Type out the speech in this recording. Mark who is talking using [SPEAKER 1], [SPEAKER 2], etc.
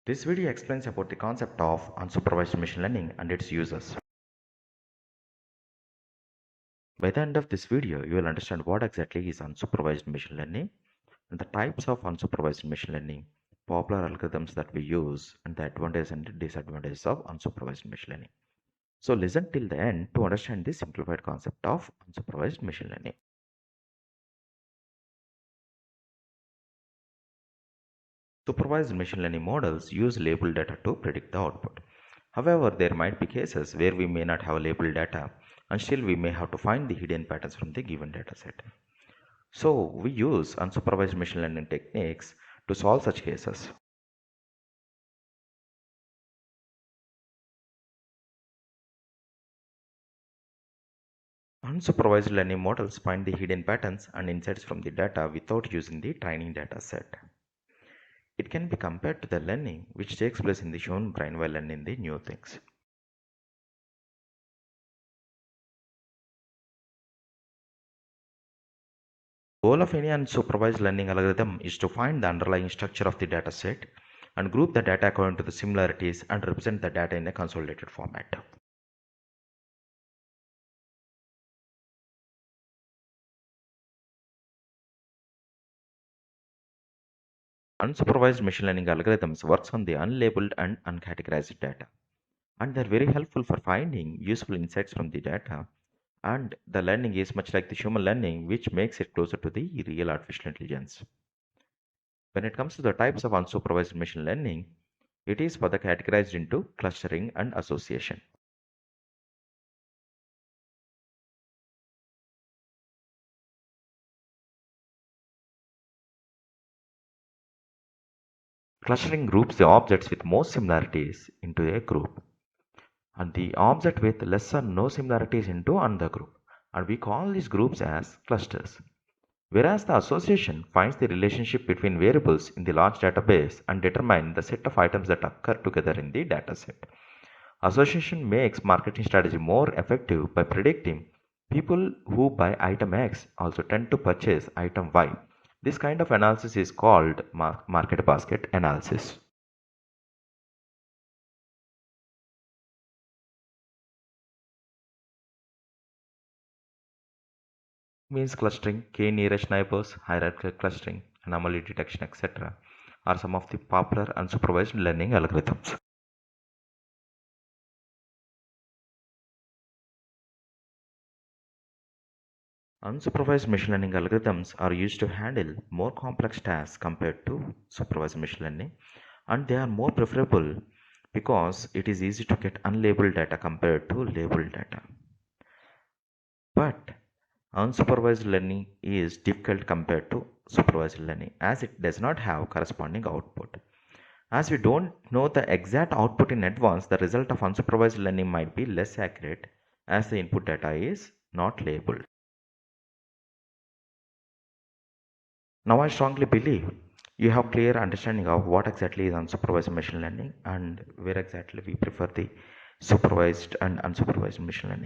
[SPEAKER 1] This video explains about the concept of unsupervised machine learning and its uses. By the end of this video, you will understand what exactly is unsupervised machine learning and the types of unsupervised machine learning, popular algorithms that we use, and the advantages and disadvantages of unsupervised machine learning. So listen till the end to understand the simplified concept of unsupervised machine learning. Supervised machine learning models use labeled data to predict the output. However, there might be cases where we may not have labeled data and still we may have to find the hidden patterns from the given dataset. So, we use unsupervised machine learning techniques to solve such cases. Unsupervised learning models find the hidden patterns and insights from the data without using the training dataset. It can be compared to the learning which takes place in the human brain while learning the new things. The goal of any unsupervised learning algorithm is to find the underlying structure of the dataset and group the data according to the similarities and represent the data in a consolidated format. Unsupervised machine learning algorithms works on the unlabeled and uncategorized data, and they're very helpful for finding useful insights from the data, and the learning is much like the human learning, which makes it closer to the real artificial intelligence. When it comes to the types of unsupervised machine learning, it is further categorized into clustering and association. Clustering groups the objects with most similarities into a group and the object with less or no similarities into another group, and we call these groups as clusters. Whereas the association finds the relationship between variables in the large database and determine the set of items that occur together in the dataset. Association makes marketing strategy more effective by predicting people who buy item X also tend to purchase item Y. This kind of analysis is called market basket analysis. Means clustering, k nearest neighbors, hierarchical clustering, anomaly detection, etc. are some of the popular unsupervised learning algorithms. Unsupervised machine learning algorithms are used to handle more complex tasks compared to supervised machine learning, and they are more preferable because it is easy to get unlabeled data compared to labeled data. But unsupervised learning is difficult compared to supervised learning as it does not have corresponding output. As we don't know the exact output in advance, the result of unsupervised learning might be less accurate as the input data is not labeled. Now I strongly believe you have clear understanding of what exactly is unsupervised machine learning and where exactly we prefer the supervised and unsupervised machine learning.